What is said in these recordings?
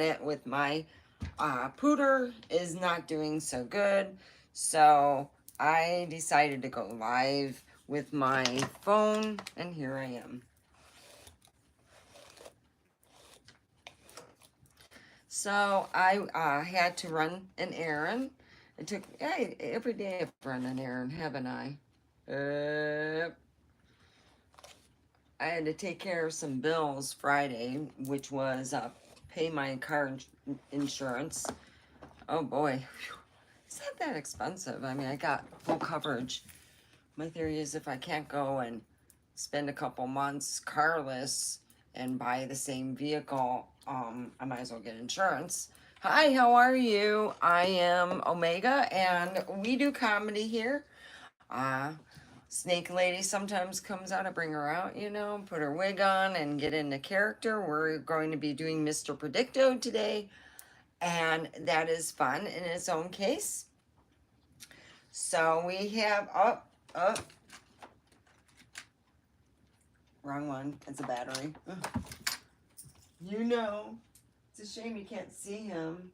it with my pooter is not doing so good. So I decided to go live with my phone, and here I am. So I had to run an errand. It took, every day I've run an errand, haven't I? I had to take care of some bills Friday, which was pay my car insurance. Oh boy, it's not that expensive. I mean, I got full coverage. My theory is if I can't go and spend a couple months carless and buy the same vehicle, I might as well get insurance. Hi, how are you? I am Omega, and we do comedy here. Snake Lady sometimes comes out. I bring her out, put her wig on and get into character. We're going to be doing Mr. Predicto today, and that is fun in its own case. So we have wrong one. It's a battery. You know, it's a shame you can't see him.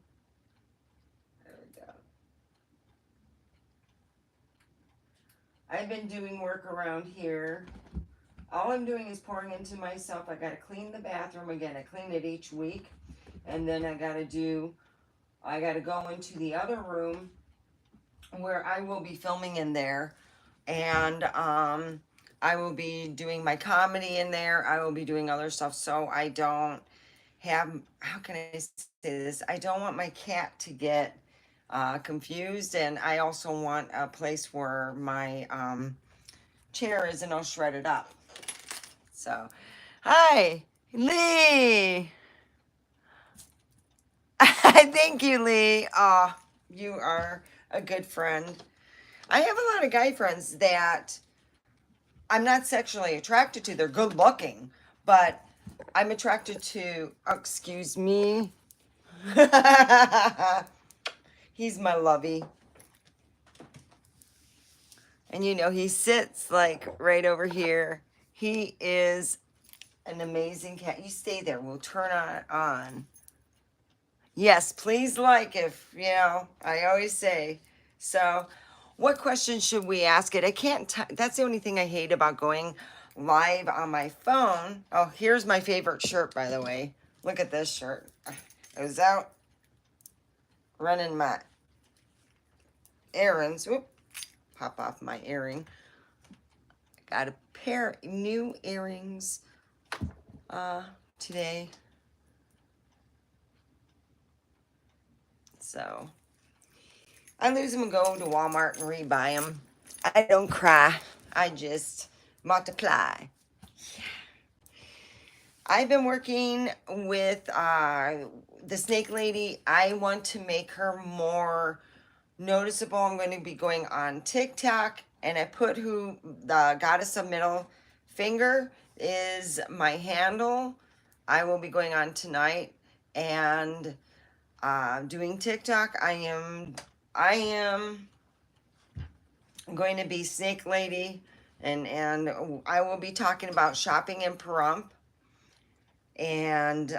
There we go. I've been doing work around here. All I'm doing is pouring into myself. I gotta clean the bathroom again. I clean it each week. And then I gotta go into the other room where I will be filming in there. And I will be doing my comedy in there. I will be doing other stuff. So I don't have, how can I say this? I don't want my cat to get confused. And I also want a place where my chair isn't all shredded up. So, hi, Lee. Thank you, Lee. Oh, you are a good friend. I have a lot of guy friends that I'm not sexually attracted to. They're good looking, but I'm attracted to, excuse me. He's my lovey. And he sits like right over here. He is an amazing cat. You stay there. We'll turn on. Yes, please like if, I always say. So, what question should we ask it? I can't, that's the only thing I hate about going live on my phone. Oh, here's my favorite shirt, by the way. Look at this shirt. I was out running my errands. Whoop, pop off my earring. Got a pair of new earrings today. So I lose them and go to Walmart and rebuy them. I don't cry. I just multiply. Yeah. I've been working with the Snake Lady. I want to make her more noticeable. I'm going to be going on TikTok, and I put the Goddess of Middle Finger is my handle. I will be going on tonight and doing TikTok. I am going to be Snake Lady, and I will be talking about shopping in Pahrump. And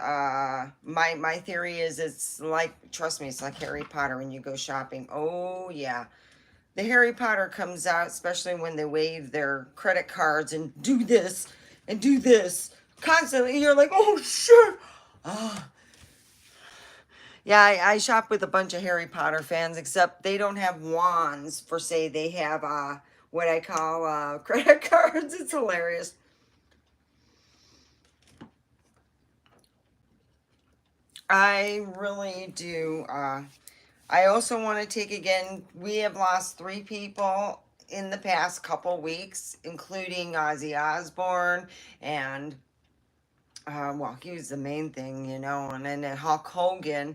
my theory is it's like, trust me, it's like Harry Potter when you go shopping. Oh yeah, the Harry Potter comes out, especially when they wave their credit cards and do this and do this constantly. You're like, oh shit. Oh. Yeah, I shop with a bunch of Harry Potter fans, except they don't have wands for say. They have what I call credit cards. It's hilarious. I really do. I also want to take again, we have lost 3 people in the past couple weeks, including Ozzy Osbourne and, well, he was the main thing, and then Hulk Hogan.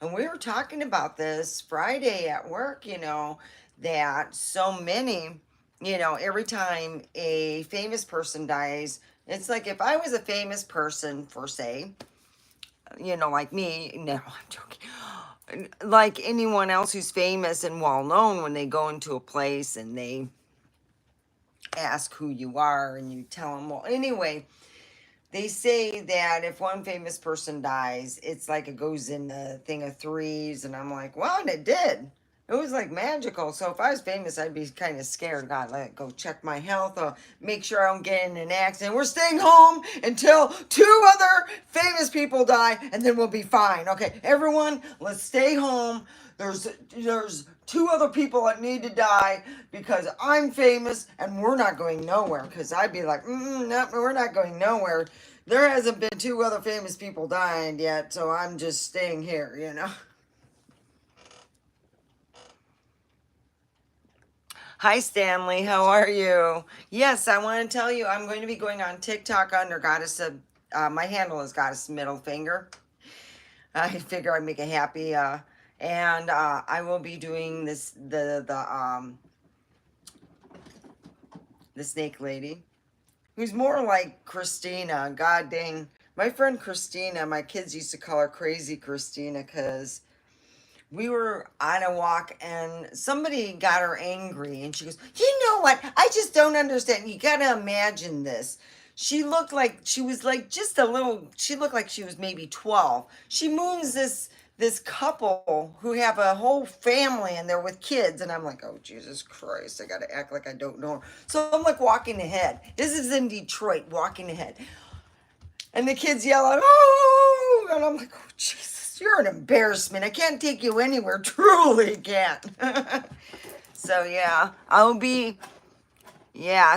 And we were talking about this Friday at work, that so many, every time a famous person dies, it's like if I was a famous person, for say, like me, no, I'm joking, like anyone else who's famous and well known, when they go into a place and they ask who you are and you tell them, well, anyway, they say that if one famous person dies, it's like it goes in a thing of threes, and I'm like, well, and it did. It was like magical. So if I was famous, I'd be kind of scared. God, let go check my health, make sure I don't get in an accident. We're staying home until two other famous people die, and then we'll be fine. Okay, everyone, let's stay home. There's two other people that need to die because I'm famous and we're not going nowhere. Because I'd be like, no, we're not going nowhere. There hasn't been two other famous people dying yet, so I'm just staying here, you know. Hi, Stanley. How are you? Yes, I want to tell you I'm going to be going on TikTok under Goddess of, my handle is Goddess Middle Finger. I figure I'd make it happy. And I will be doing this, the snake lady, who's more like Christina. God dang. My friend Christina, my kids used to call her Crazy Christina because we were on a walk and somebody got her angry and she goes, you know what? I just don't understand. You got to imagine this. She looked like she was like just a little, she looked like she was maybe 12. She moons this couple who have a whole family and they're with kids, and I'm like, oh Jesus Christ, I gotta act like I don't know her. So I'm like walking ahead. This is in Detroit, walking ahead. And the kids yell out, oh, and I'm like, oh Jesus, you're an embarrassment. I can't take you anywhere, truly can't. So yeah,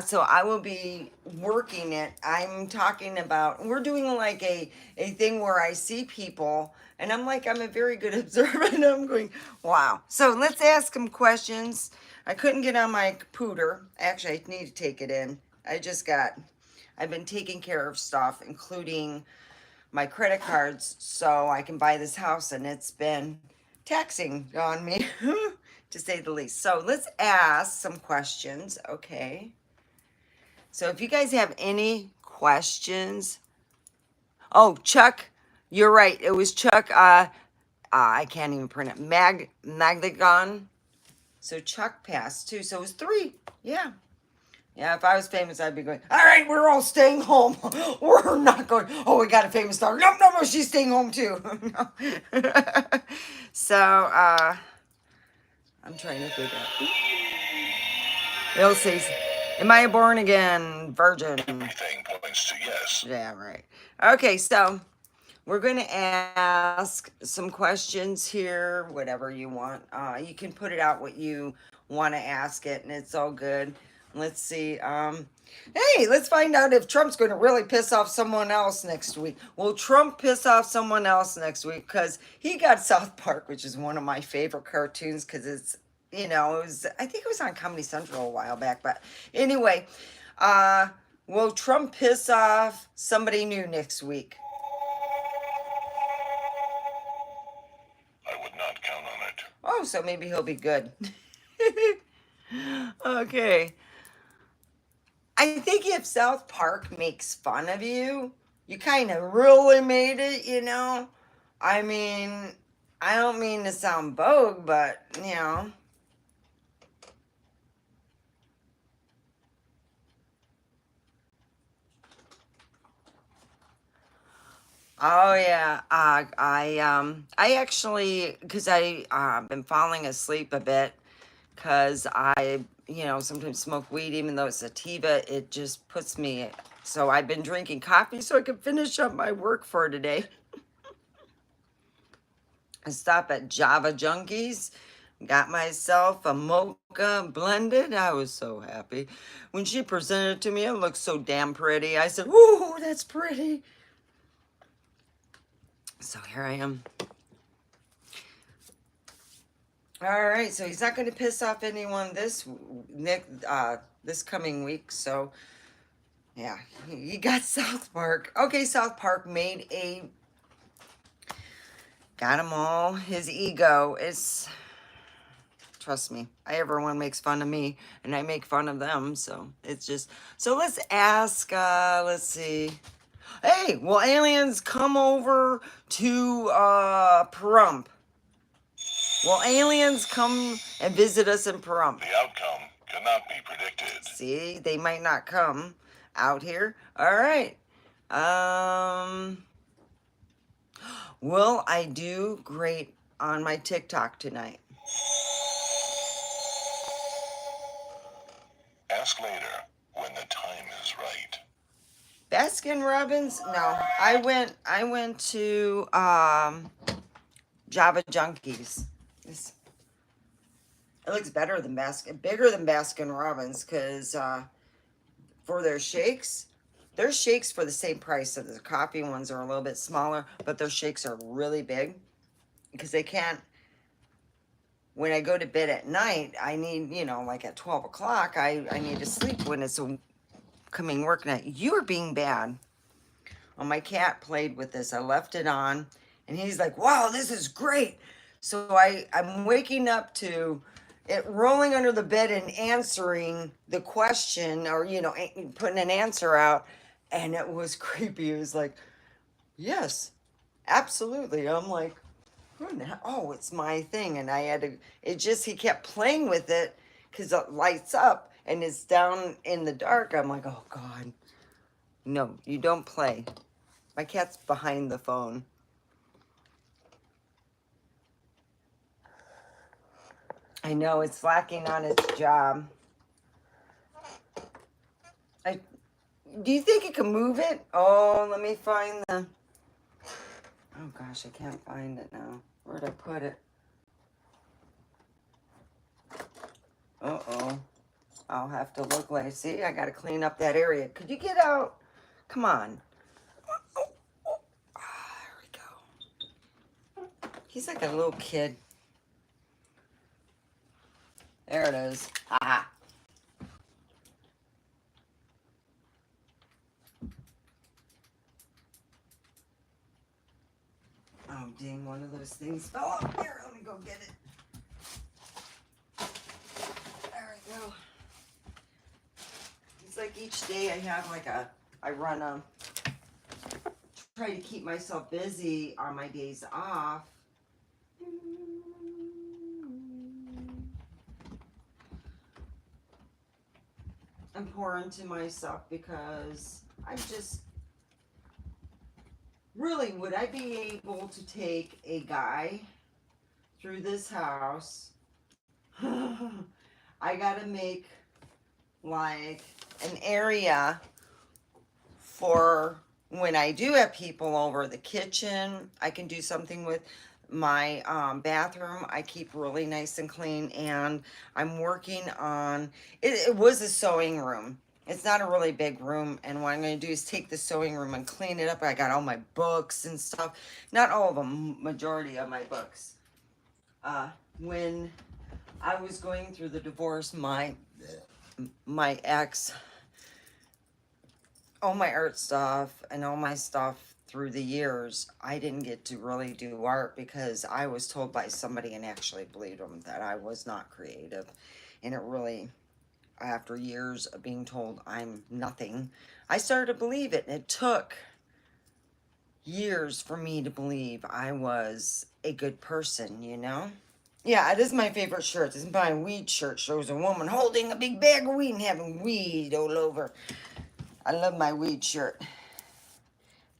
so I will be working it. I'm talking about, we're doing like a thing where I see people and I'm like, I'm a very good observer and I'm going, wow. So let's ask them questions. I couldn't get on my computer. Actually, I need to take it in. I've been taking care of stuff, including my credit cards, so I can buy this house, and it's been taxing on me, to say the least. So let's ask some questions, okay? So if you guys have any questions, oh, Chuck, you're right. It was Chuck. I can't even pronounce Magdagon. So Chuck passed too. So it was 3. Yeah. Yeah, if I was famous, I'd be going, all right, we're all staying home. We're not going, oh, we got a famous star. No, no, no, she's staying home too. So, I'm trying to figure out. It'll say, am I a born again virgin? Everything points to yes. Yeah, right. Okay, so we're going to ask some questions here, whatever you want. You can put it out what you want to ask it, and it's all good. Let's see. Hey, let's find out if Trump's going to really piss off someone else next week. Will Trump piss off someone else next week? Because he got South Park, which is one of my favorite cartoons, because it's, you know, I think it was on Comedy Central a while back. But anyway, will Trump piss off somebody new next week? I would not count on it. Oh, so maybe he'll be good. Okay. I think if South Park makes fun of you, you kind of really made it, you know? I mean, I don't mean to sound vogue, but, you know. Oh yeah, I actually, cause I been falling asleep a bit, cause I, you know, sometimes smoke weed, even though it's sativa, it just puts me. So I've been drinking coffee so I can finish up my work for today. I stopped at Java Junkies, got myself a mocha blended. I was so happy when she presented it to me. It looked so damn pretty. I said, "Ooh, that's pretty." So here I am. All right, so he's not going to piss off anyone this coming week. So yeah, he got South Park. Okay, South Park got him all. His ego is, trust me, everyone makes fun of me and I make fun of them. So it's just, so let's ask, let's see. Hey, will aliens come over to Pahrump? Will aliens come and visit us in Pahrump? The outcome cannot be predicted. See, they might not come out here. All right. Um, will I do great on my TikTok tonight? Ask later when the time is right. Baskin Robbins? No. I went to Java Junkies. It looks bigger than Baskin Robbins because for their shakes for the same price. So the coffee ones are a little bit smaller, but their shakes are really big because they can't. When I go to bed at night, I need, like at 12 o'clock, I need to sleep when it's a coming work night. You are being bad. Well, my cat played with this. I left it on, and he's like, wow, this is great. So I'm waking up to it rolling under the bed and answering the question or, putting an answer out. And it was creepy. It was like, yes, absolutely. I'm like, oh, it's my thing. And he kept playing with it because it lights up and it's down in the dark. I'm like, oh God, no, you don't play. My cat's behind the phone. I know it's slacking on its job. Do you think it can move it? Oh, let me find the... Oh gosh, I can't find it now. Where'd I put it? Uh-oh. I'll have to look like... See, I got to clean up that area. Could you get out? Come on. There we go. He's like a little kid. There it is. Aha. Oh, dang, one of those things fell off. Here, let me go get it. There we go. It's like each day I have try to keep myself busy on my days off. And pour into myself because I'm just... Really, would I be able to take a guy through this house? I gotta make like an area for when I do have people over. The kitchen, I can do something with my bathroom. I keep really nice and clean, and I'm working on it was a sewing room. It's not a really big room, and what I'm going to do is take the sewing room and clean it up. I got all my books and stuff. Not all of them, majority of my books. When I was going through the divorce, my ex, all my art stuff and all my stuff through the years, I didn't get to really do art because I was told by somebody, and actually believed them, that I was not creative. And it really... After years of being told I'm nothing, I started to believe it. And it took years for me to believe I was a good person, Yeah, it is my favorite shirt. This is my weed shirt. Shows a woman holding a big bag of weed and having weed all over. I love my weed shirt.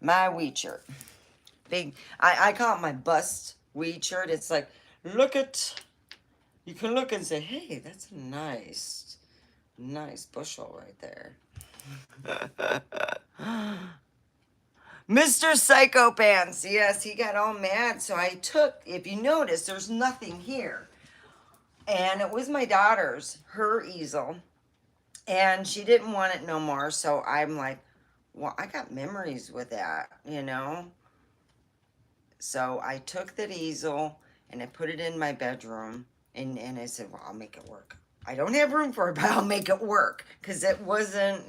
My weed shirt. Big. I call it my bust weed shirt. It's like, you can look and say, hey, that's a nice bushel right there. Mr. Psycho Pants. Yes, he got all mad. So if you notice, there's nothing here. And it was my daughter's, her easel. And she didn't want it no more. So I'm like, well, I got memories with that, So I took that easel and I put it in my bedroom. And I said, well, I'll make it work. I don't have room for it, but I'll make it work. Because it wasn't,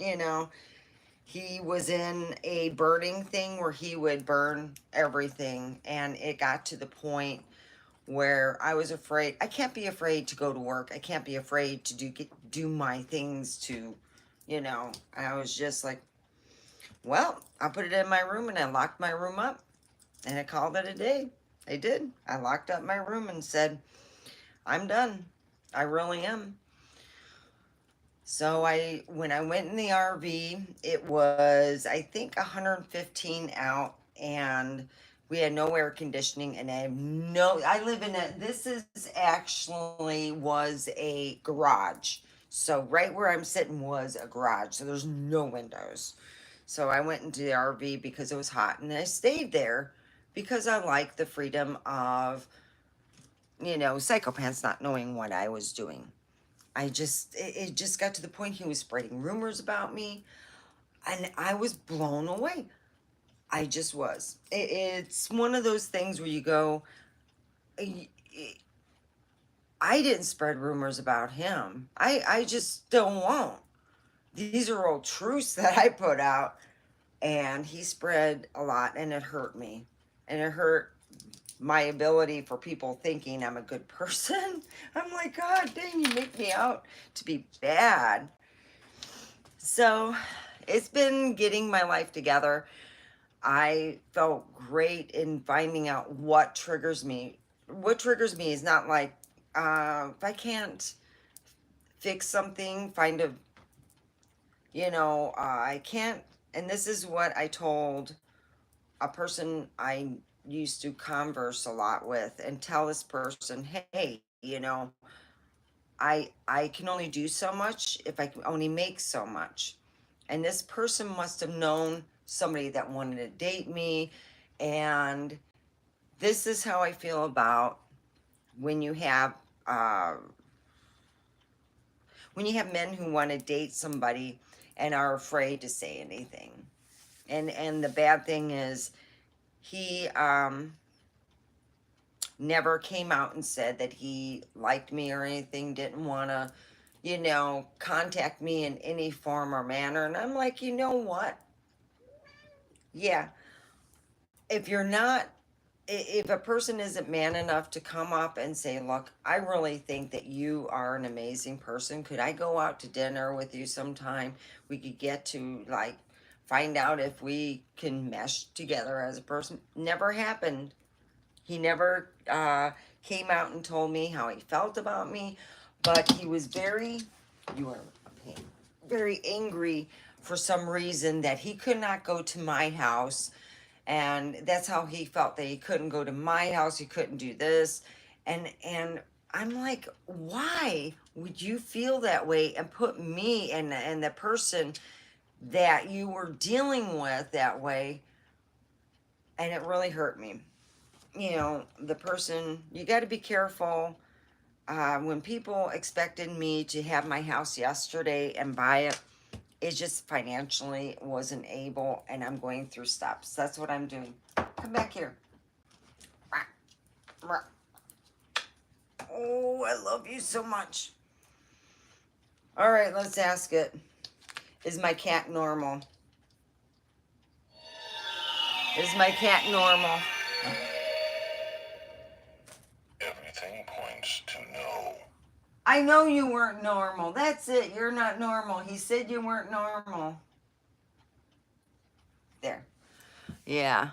he was in a burning thing where he would burn everything. And it got to the point where I was afraid. I can't be afraid to go to work. I can't be afraid to do my things to, And I was just like, well, I put it in my room and I locked my room up. And I called it a day. I did. I locked up my room and said, I'm done. I really am. So when I went in the RV, it was, I think, 115 out, and we had no air conditioning, and I live in this is actually was a garage. So right where I'm sitting was a garage. So there's no windows. So I went into the RV because it was hot, and I stayed there because I like the freedom of, psychopaths not knowing what I was doing. It just got to the point he was spreading rumors about me, and I was blown away. I just was. It's one of those things where you go, I I didn't spread rumors about him. I just don't won't. These are all truths that I put out, and he spread a lot, and it hurt me. And it hurt my ability for people thinking I'm a good person. I'm like, God dang, you make me out to be bad. So it's been getting my life together. I felt great in finding out what triggers me. What triggers me is not like, if I can't fix something, I can't. And this is what I told a person I used to converse a lot with, and tell this person, hey, I can only do so much if I can only make so much. And this person must have known somebody that wanted to date me. And this is how I feel about when you have uh, men who want to date somebody and are afraid to say anything. And the bad thing is, he never came out and said that he liked me or anything, didn't want to, contact me in any form or manner. And I'm like, you know what? Yeah, if you're not, if a person isn't man enough to come up and say, look, I really think that you are an amazing person. Could I go out to dinner with you sometime? We could get to, like, find out if we can mesh together as a person. Never happened. He never came out and told me how he felt about me, but he was you are a pain, very angry for some reason that he could not go to my house. And that's how he felt, that he couldn't go to my house, he couldn't do this. And I'm like, why would you feel that way and put me and the person that you were dealing with that way? And it really hurt me. The person, you got to be careful. When people expected me to have my house yesterday and buy it, it just financially wasn't able, and I'm going through steps. That's what I'm doing. Come back here. Oh, I love you so much. All right, let's ask it. Is my cat normal? Is my cat normal? Everything points to no. I know you weren't normal. That's it. You're not normal. He said you weren't normal. There. Yeah.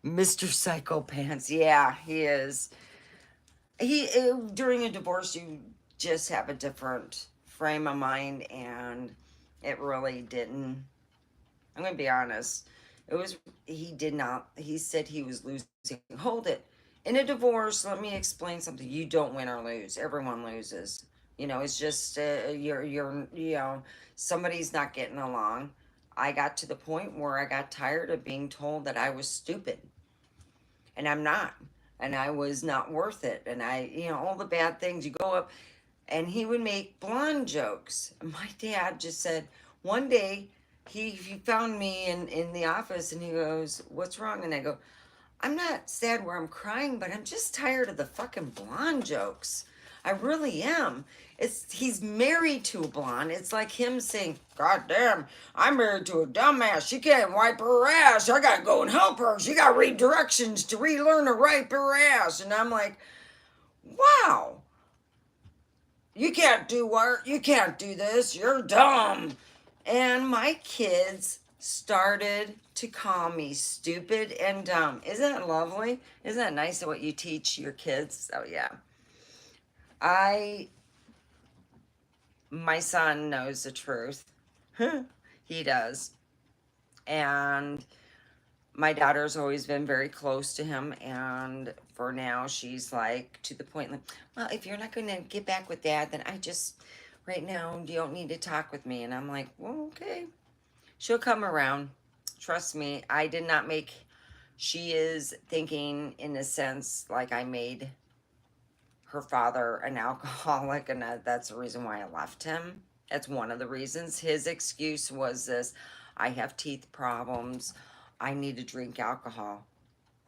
Mr. Psychopants. Yeah, he is. During a divorce, you just have a different frame of mind, and it really didn't. I'm going to be honest. He did not, he said he was losing. Hold it. In a divorce, let me explain something. You don't win or lose. Everyone loses. It's just, somebody's not getting along. I got to the point where I got tired of being told that I was stupid. And I'm not. And I was not worth it. And all the bad things. You go up, and he would make blonde jokes. My dad just said, one day, he found me in the office, and he goes, what's wrong? And I go, I'm not sad where I'm crying, but I'm just tired of the fucking blonde jokes. I really am. He's married to a blonde. It's like him saying, God damn, I'm married to a dumbass. She can't wipe her ass. I gotta go and help her. She gotta read directions to relearn to wipe her ass. And I'm like, wow. You can't do work. You can't do this. You're dumb. And my kids started to call me stupid and dumb. Isn't that lovely? Isn't that nice of what you teach your kids? Oh, yeah. I My son knows the truth. He does. And my daughter's always been very close to him, and for now she's like to the point like, well, if you're not going to get back with dad, then I just right now you don't need to talk with me. And I'm like, well, okay, she'll come around, trust me. I did not make, she is thinking in a sense like I made her father an alcoholic, and that's the reason why I left him. That's one of the reasons. His excuse was this: I have teeth problems, I need to drink alcohol.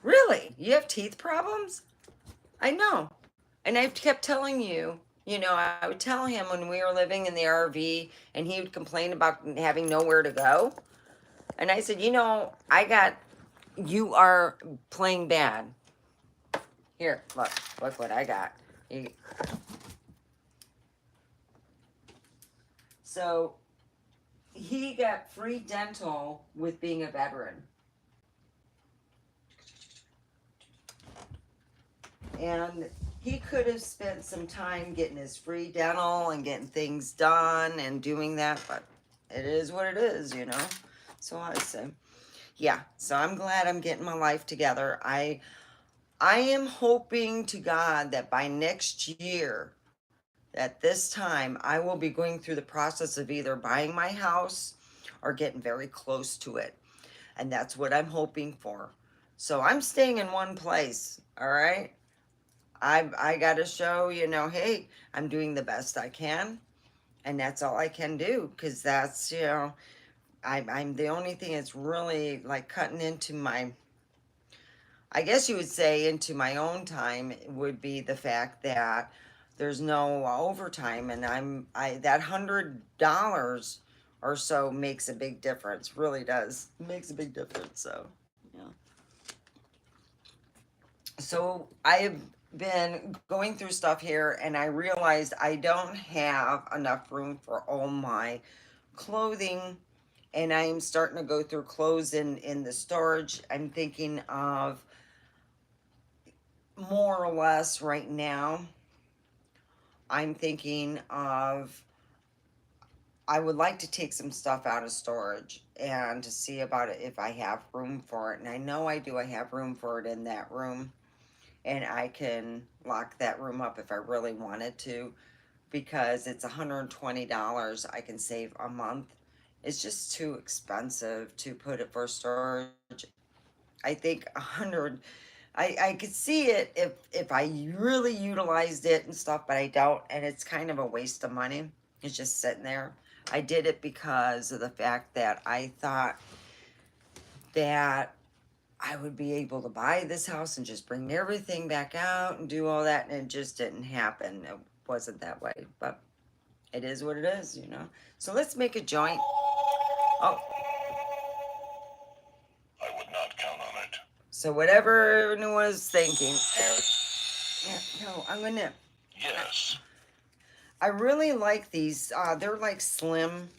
Really? You have teeth problems? I know. And I kept telling you, I would tell him when we were living in the RV and he would complain about having nowhere to go. And I said, you are playing bad. Here, look what I got. So he got free dental with being a veteran. And he could have spent some time getting his free dental and getting things done and doing that, but it is what it is. So I say, yeah, so I'm glad I'm getting my life together. I am hoping to God that by next year, at this time, I will be going through the process of either buying my house or getting very close to it. And that's what I'm hoping for. So I'm staying in one place, all right? I got to show, hey, I'm doing the best I can. And that's all I can do, because that's, I'm the only thing that's really like cutting into my, I guess you would say, into my own time would be the fact that there's no overtime, and that $100 or so makes a big difference. Really does. It makes a big difference. So, yeah. So I have been going through stuff here, and I realized I don't have enough room for all my clothing, and I'm starting to go through clothes in the storage. I'm thinking of more or less right now. I'm thinking of, I would like to take some stuff out of storage and to see about it if I have room for it. And I know I do. I have room for it in that room. And I can lock that room up if I really wanted to, because it's $120 I can save a month. It's just too expensive to put it for storage. I think 100, I could see it if I really utilized it and stuff, but I don't, and it's kind of a waste of money. It's just sitting there. I did it because of the fact that I thought that I would be able to buy this house and just bring everything back out and do all that, and it just didn't happen. It wasn't that way, but it is what it is. So let's make a joint. Oh, I would not count on it. so whatever everyone was thinking. Yeah, no, I'm gonna. Yes. I really like these. They're like Slim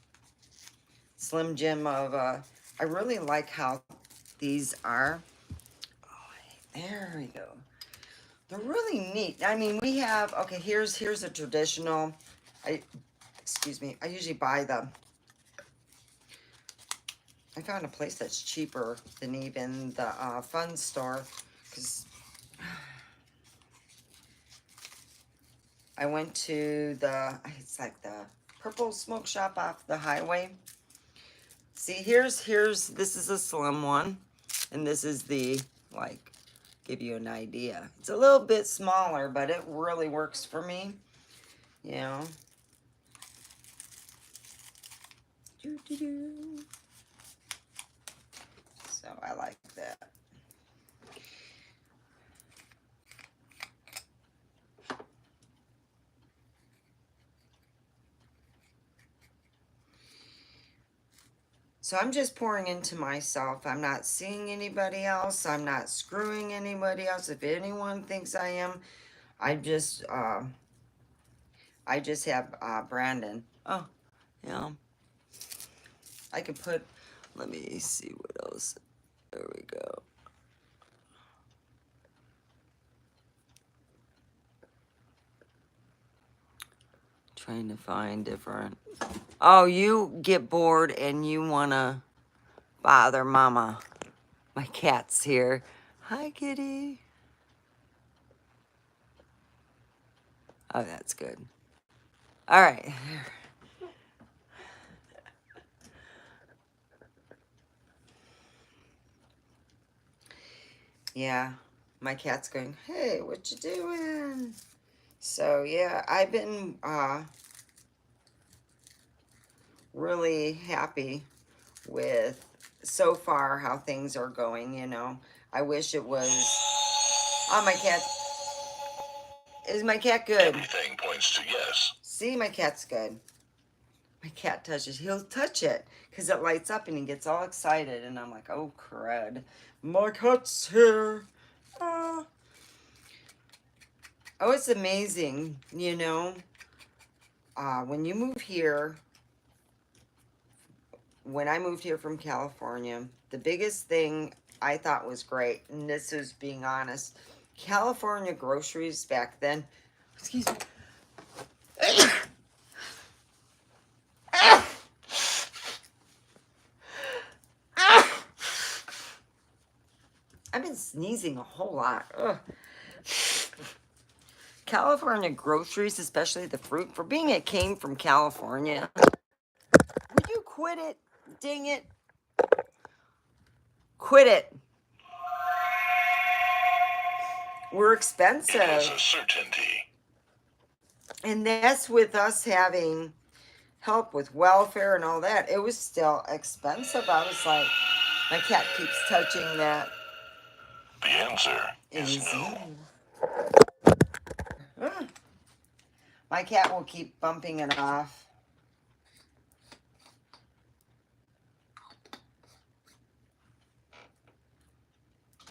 Jim of. I really like how these are. Oh, there we go. They're really neat. I mean, we have, okay, here's a traditional, excuse me, I usually buy them. I found a place that's cheaper than even the fun store, because I went to it's like the Purple Smoke Shop off the highway. See, this is a slim one, and this is the, like, give you an idea. It's a little bit smaller, but it really works for me, you know. So I like that. So I'm just pouring into myself. I'm not seeing anybody else. I'm not screwing anybody else. If anyone thinks I am, I just have Brandon. Oh, yeah. I could put. Let me see what else. There we go. trying to find different. Oh, you get bored and you want to bother Mama. My cat's here. Hi, kitty. Oh, that's good. All right. Yeah, my cat's going, hey, what you doing? So, yeah, I've been really happy with so far how things are going, you know. I wish it was... Oh, my cat... Is my cat good? Everything points to yes. See, my cat's good. My cat touches. He'll touch it because it lights up and he gets all excited. And I'm like, oh, crud. My cat's here. Ah. Oh, it's amazing, you know. When you move here, when I moved here from California, the biggest thing I thought was great, and this is being honest, California groceries back then, excuse me. I've been sneezing a whole lot. Ugh. California groceries, especially the fruit, for being it came from California. Would you quit it? Dang it. Quit it. We're expensive. It is a certainty. And that's with us having help with welfare and all that. It was still expensive. I was like, my cat keeps touching that. The answer is no. My cat will keep bumping it off.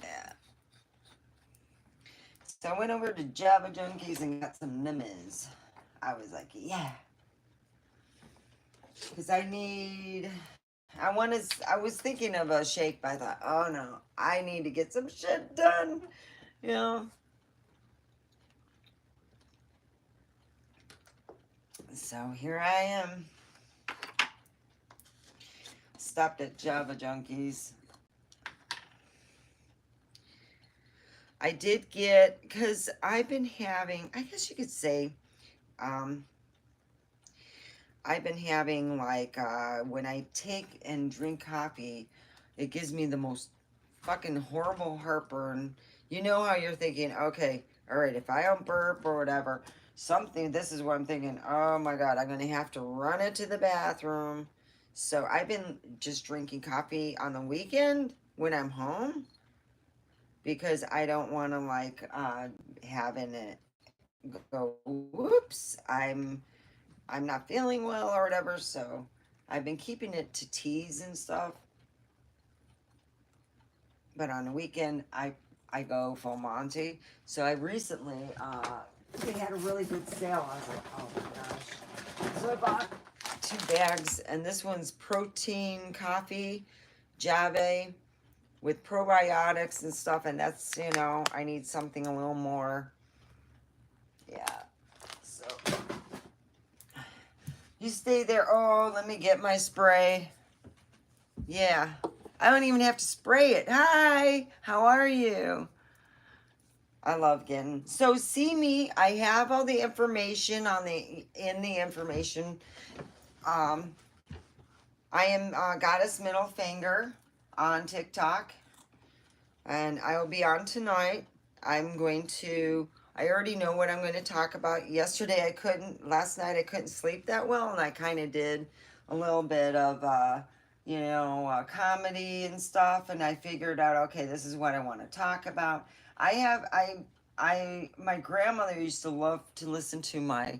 Yeah. So I went over to Java Junkies and got some nimmies. I was like, yeah. Because I was thinking of a shake, but I thought, oh no, I need to get some shit done. You know? So here I am. Stopped at Java Junkies. I did get, because I've been having, I guess you could say, I've been having like, when I take and drink coffee, it gives me the most fucking horrible heartburn. You know how you're thinking, okay, all right, if I don't burp or whatever, something, this is what I'm thinking, oh my God, I'm going to have to run it to the bathroom. So I've been just drinking coffee on the weekend when I'm home because I don't want to like having it go, whoops, I'm not feeling well or whatever. So I've been keeping it to teas and stuff. But on the weekend, I go full Monty. So I recently, they had a really good sale. I was like, oh my gosh. So I bought 2 bags, and this one's protein coffee, Java, with probiotics and stuff. And that's, you know, I need something a little more, yeah. So, you stay there. Oh, let me get my spray. Yeah. I don't even have to spray it. Hi, how are you? I love getting, so see me, I have all the information in the information. I am Goddess Middle Finger on TikTok, and I will be on tonight. I already know what I'm going to talk about. Last night I couldn't sleep that well, and I kind of did a little bit of, comedy and stuff, and I figured out, okay, this is what I want to talk about. My grandmother used to love to listen to my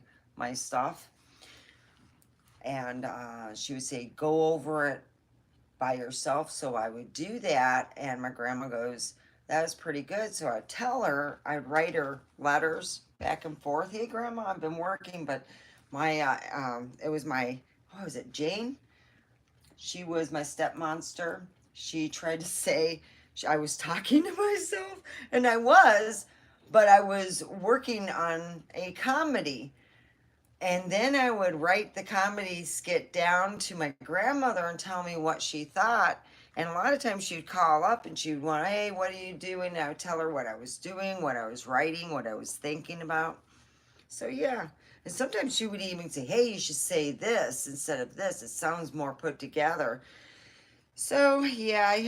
stuff, and she would say, go over it by yourself. So I would do that, and my grandma goes, that was pretty good. So I'd tell her, I'd write her letters back and forth. Hey, Grandma, I've been working, but it was what was it, Jane? She was my step monster. She tried to say I was talking to myself, and I was, but I was working on a comedy. And then I would write the comedy skit down to my grandmother and tell me what she thought. And a lot of times she'd call up and she'd want, hey, what are you doing? And I would tell her what I was doing, what I was writing, what I was thinking about. So yeah. And sometimes she would even say, hey, you should say this instead of this. It sounds more put together. So yeah, I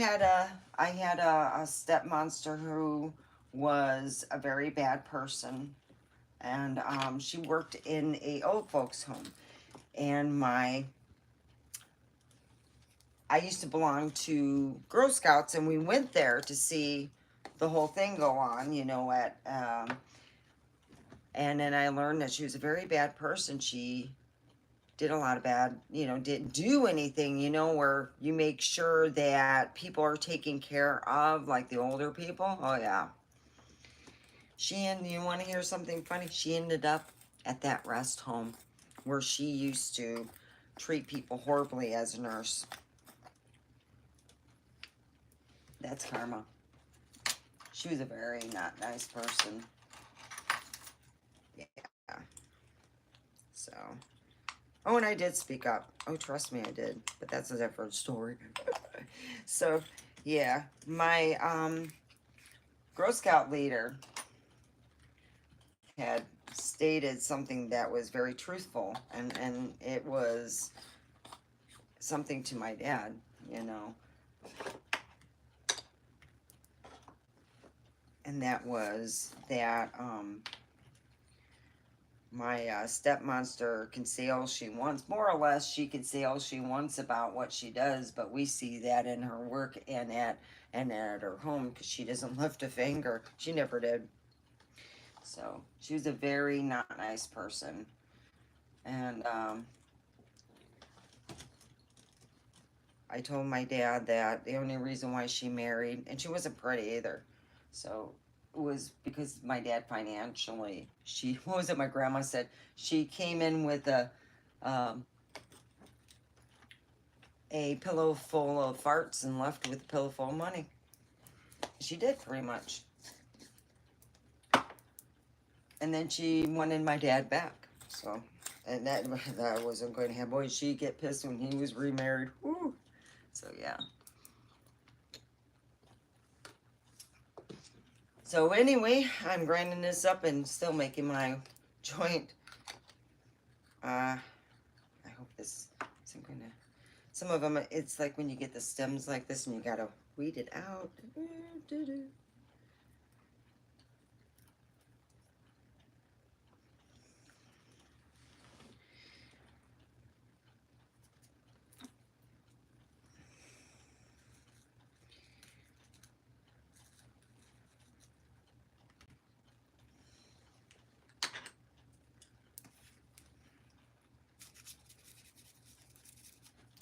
had a step monster who was a very bad person, and she worked in a old folks home. And I used to belong to Girl Scouts, and we went there to see the whole thing go on, and then I learned that she was a very bad person. She did a lot of bad, didn't do anything, where you make sure that people are taken care of, like the older people. Oh yeah. You want to hear something funny? She ended up at that rest home where she used to treat people horribly as a nurse. That's karma. She was a very not nice person. Yeah. So. Oh, and I did speak up. Oh, trust me, I did. But that's a different story. So, yeah. My Girl Scout leader had stated something that was very truthful, and it was something to my dad, and that was that my step monster can say all she wants, more or less. She can say all she wants about what she does, but we see that in her work and at her home, because she doesn't lift a finger. She never did. So she was a very not nice person. And I told my dad that the only reason why she married, and she wasn't pretty either, so it was because my dad financially, what was it my grandma said? She came in with um, a pillow full of farts and left with a pillow full of money. She did, pretty much. And then she wanted my dad back. So, and that wasn't going to happen. Boy, she'd get pissed when he was remarried. Woo. So, yeah. So, anyway, I'm grinding this up and still making my joint. I hope this isn't going to... Some of them, it's like when you get the stems like this and you got to weed it out.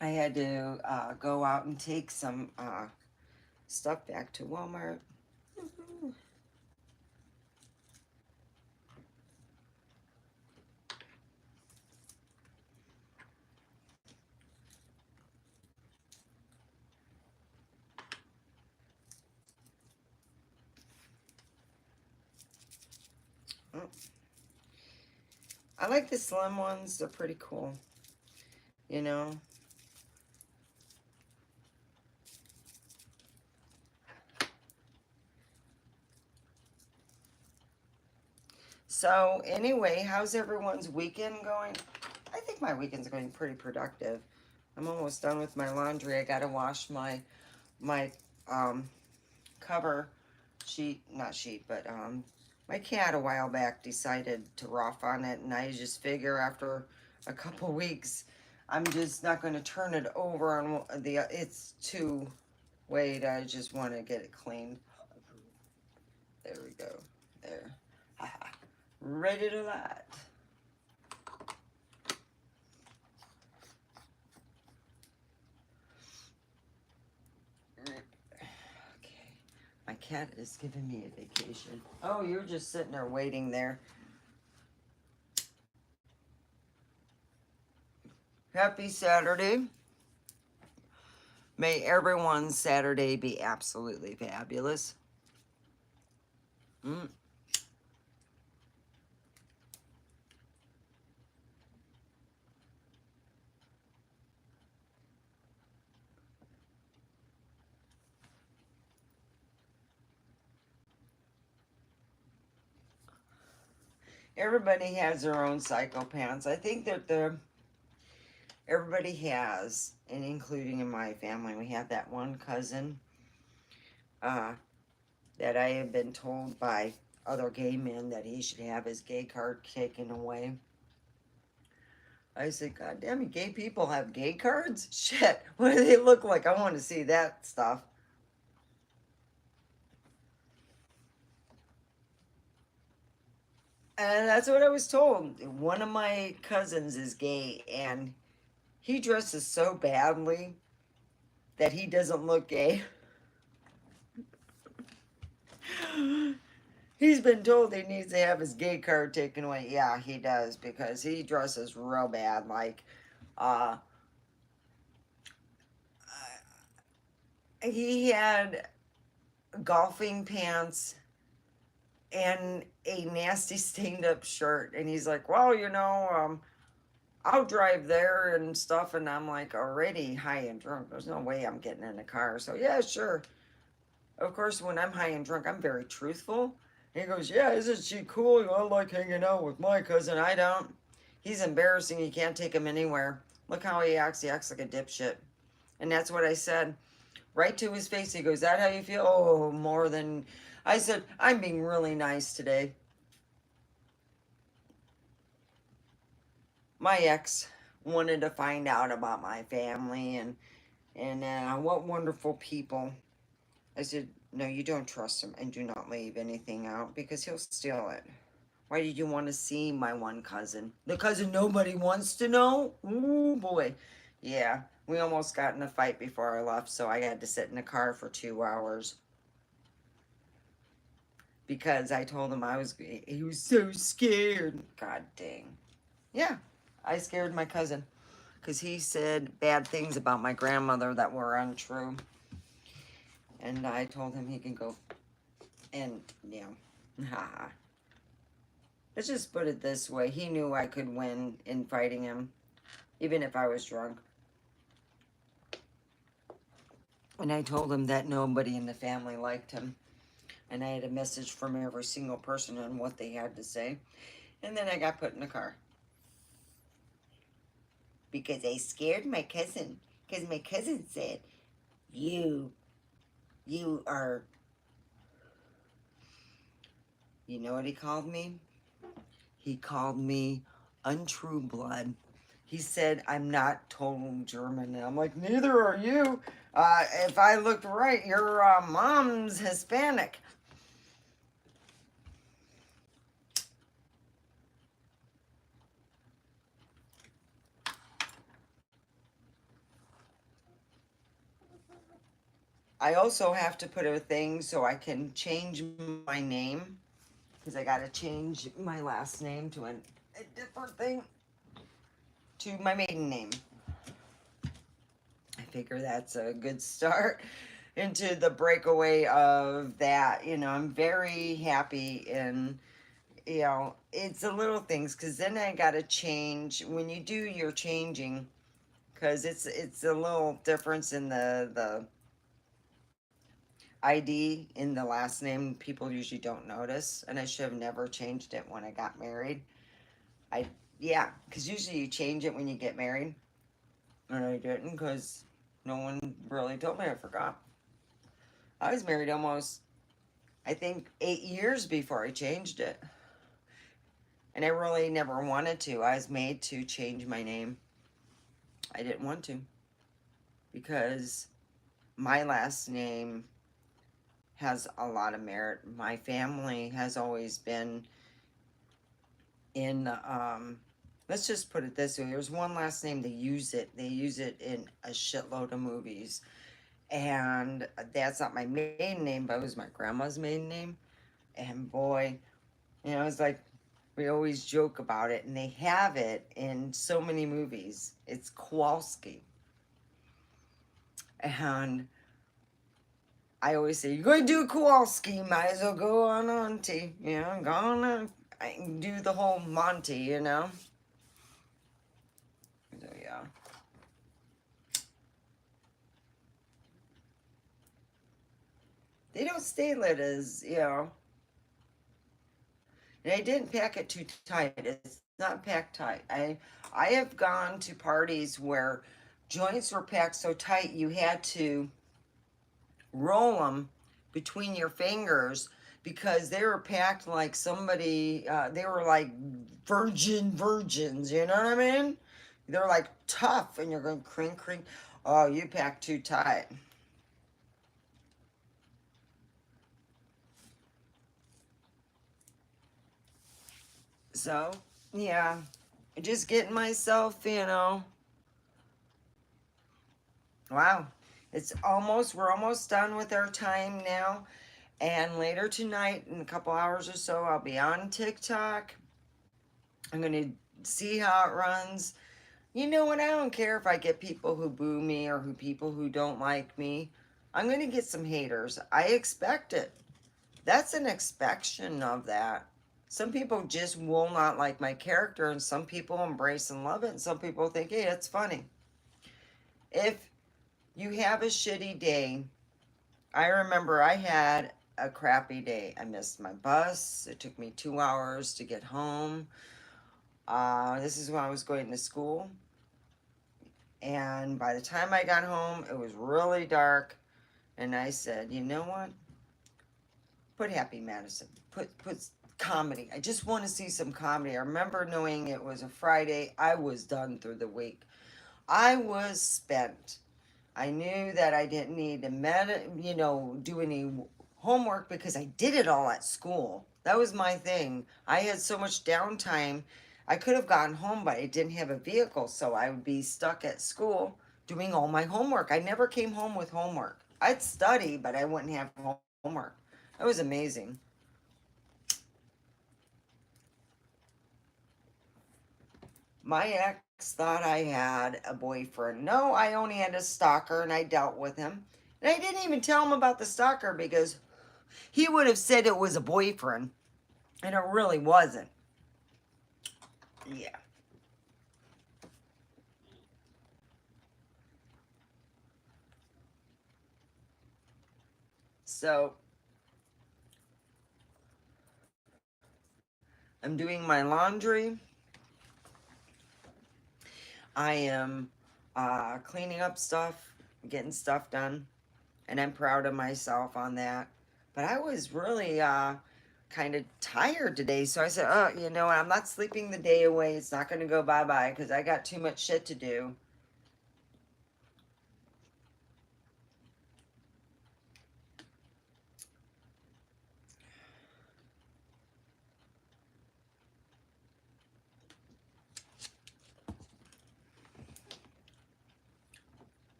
I had to go out and take some stuff back to Walmart. Oh. I like the slim ones. They're pretty cool. You know? So, anyway, how's everyone's weekend going? I think my weekend's going pretty productive. I'm almost done with my laundry. I got to wash my cover sheet, not sheet, but my cat a while back decided to rough on it, and I just figure after a couple weeks, I'm just not going to turn it over on it's too, wait, I just want to get it cleaned. There we go. There. Ready to light. Okay. My cat is giving me a vacation. Oh, you're just sitting there waiting there. Happy Saturday. May everyone's Saturday be absolutely fabulous. Everybody has their own psychopaths. I think that everybody has, and including in my family, we have that one cousin uh, that I have been told by other gay men that he should have his gay card taken away. I said, God damn it, gay people have gay cards? Shit, what do they look like? I want to see that stuff. And that's what I was told. One of my cousins is gay, and he dresses so badly that he doesn't look gay. He's been told he needs to have his gay card taken away. Yeah, he does, because he dresses real bad. Like, uh, he had golfing pants and a nasty stained up shirt. And he's like, well, I'll drive there and stuff. And I'm like, already high and drunk. There's no way I'm getting in the car. So, yeah, sure. Of course, when I'm high and drunk, I'm very truthful. He goes, yeah, isn't she cool? I like hanging out with my cousin. I don't. He's embarrassing. You can't take him anywhere. Look how he acts. He acts like a dipshit. And that's what I said. Right to his face. He goes, that how you feel? Oh, more than... I said, I'm being really nice today. My ex wanted to find out about my family and what wonderful people. I said, no, you don't trust him, and do not leave anything out because he'll steal it. Why did you want to see my one cousin? The cousin nobody wants to know? Ooh, boy. Yeah, we almost got in a fight before I left, so I had to sit in the car for 2 hours. Because I told him he was so scared. God dang. Yeah, I scared my cousin. Because he said bad things about my grandmother that were untrue. And I told him he can go and, haha. Let's just put it this way. He knew I could win in fighting him, even if I was drunk. And I told him that nobody in the family liked him. And I had a message from every single person on what they had to say. And then I got put in the car. Because I scared my cousin. Because my cousin said, you are... You know what he called me? He called me untrue blood. He said, I'm not total German. And I'm like, neither are you. If I looked right, your mom's Hispanic. I also have to put a thing so I can change my name. Because I got to change my last name to a different thing. To my maiden name. I figure that's a good start into the breakaway of that. I'm very happy, and it's the little things, because then I got to change when you do your changing, because it's a little difference in the ID in the last name. People usually don't notice, and I should have never changed it when I got married. Yeah, because usually you change it when you get married, and I didn't because no one really told me. I forgot. I was married almost, I think, 8 years before I changed it. And I really never wanted to. I was made to change my name. I didn't want to. Because my last name has a lot of merit. My family has always been in, let's just put it this way. There's one last name, they use it. They use it in a shitload of movies. And that's not my maiden name, but it was my grandma's maiden name. And boy, it's like we always joke about it, and they have it in so many movies. It's Kowalski. And I always say, you're going to do Kowalski, might as well go on auntie. Go on and do the whole Monty, So, yeah. They don't stay lit as, And I didn't pack it too tight. It's not packed tight. I have gone to parties where joints were packed so tight you had to roll them between your fingers because they were packed like somebody, they were like virgins, you know what I mean? They're like tough and you're going crink, crink. Oh, you packed too tight. So, yeah, just getting myself, wow. We're almost done with our time now. And later tonight, in a couple hours or so, I'll be on TikTok. I'm going to see how it runs. You know what? I don't care if I get people who boo me or people who don't like me. I'm going to get some haters. I expect it. That's an expectation of that. Some people just will not like my character, and some people embrace and love it, and some people think, hey, it's funny. If you have a shitty day, I remember I had a crappy day. I missed my bus. It took me 2 hours to get home. This is when I was going to school. And by the time I got home, it was really dark. And I said, you know what? Put Happy Madison. Put comedy. I just want to see some comedy. I remember knowing it was a Friday. I was done through the week. I was spent. I knew that I didn't need to do any homework because I did it all at school. That was my thing. I had so much downtime. I could have gotten home, but I didn't have a vehicle, so I would be stuck at school doing all my homework. I never came home with homework. I'd study, but I wouldn't have homework. That was amazing. My ex thought I had a boyfriend. No, I only had a stalker and I dealt with him. And I didn't even tell him about the stalker because he would have said it was a boyfriend and it really wasn't. Yeah. So I'm doing my laundry. I am cleaning up stuff, getting stuff done. And I'm proud of myself on that. But I was really kind of tired today, so I said, "Oh, you know, I'm not sleeping the day away. It's not going to go bye bye because I got too much shit to do."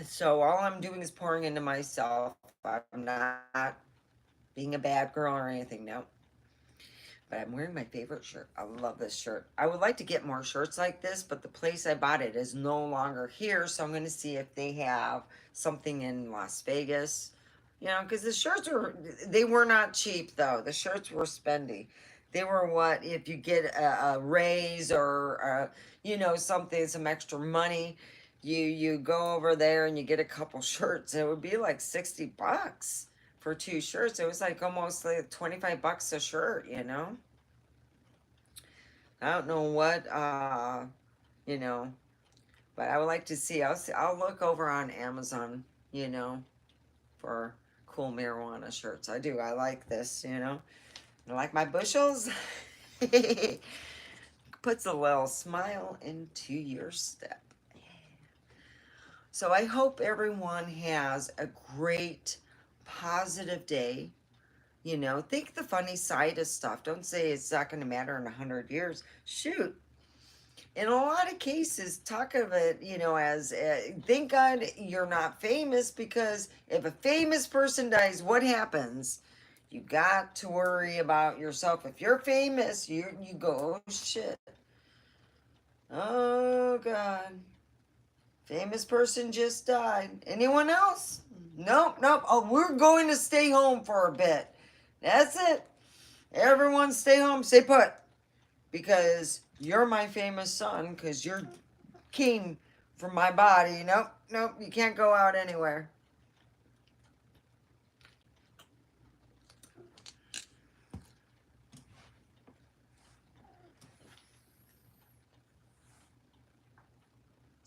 So all I'm doing is pouring into myself. I'm not being a bad girl or anything. No, but I'm wearing my favorite shirt. I love this shirt. I would like to get more shirts like this, but the place I bought it is no longer here. So I'm going to see if they have something in Las Vegas. Because the shirts they were not cheap though. The shirts were spendy. They were what, if you get a raise or, something, some extra money, you go over there and you get a couple shirts. It would be like $60 for two shirts. It was like almost like $25 a shirt. I don't know what, you know, but I would like to see. I'll look over on Amazon, for cool marijuana shirts. I do. I like this. I like my bushels. Puts a little smile into your step. So I hope everyone has a great, positive day. Think the funny side of stuff. Don't say it's not going to matter in 100 years. Shoot. In a lot of cases, talk of it, as thank God you're not famous, because if a famous person dies, what happens? You got to worry about yourself. If you're famous, you go, oh shit. Oh God. Famous person just died. Anyone else? Nope, nope. Oh, we're going to stay home for a bit. That's it. Everyone stay home, stay put. Because you're my famous son, because you're came from my body. Nope, nope, you can't go out anywhere.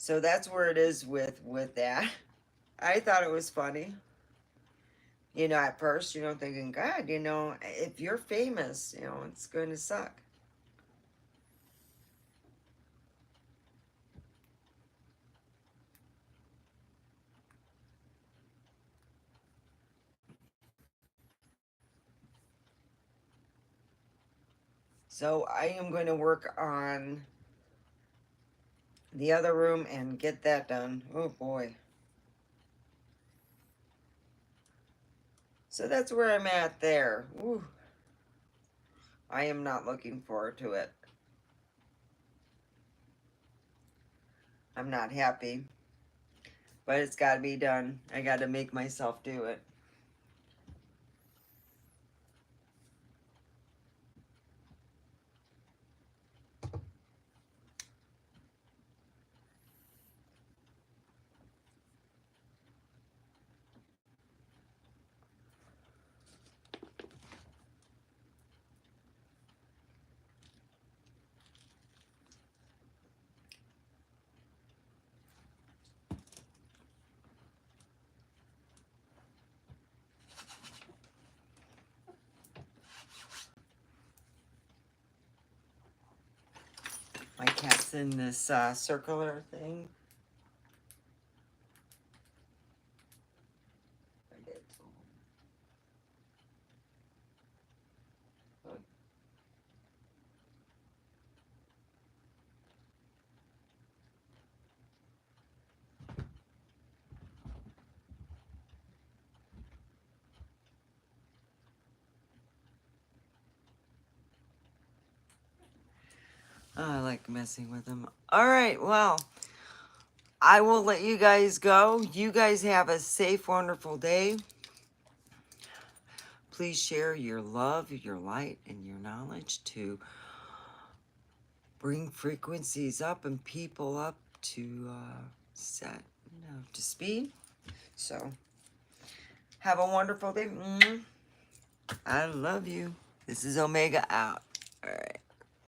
So that's where it is with that. I thought it was funny. You know, at first, you know, thinking, God, you know, if you're famous, you know, it's going to suck. So I am going to work on the other room and get that done. Oh boy. So that's where I'm at there. Woo. I am not looking forward to it. I'm not happy, but it's got to be done. I got to make myself do it. My cat's in this circular thing. Oh, I like messing with them. All right, well, I will let you guys go. You guys have a safe, wonderful day. Please share your love, your light, and your knowledge to bring frequencies up and people up to set, you know, to speed. So, have a wonderful day. I love you. This is Omega out. All right.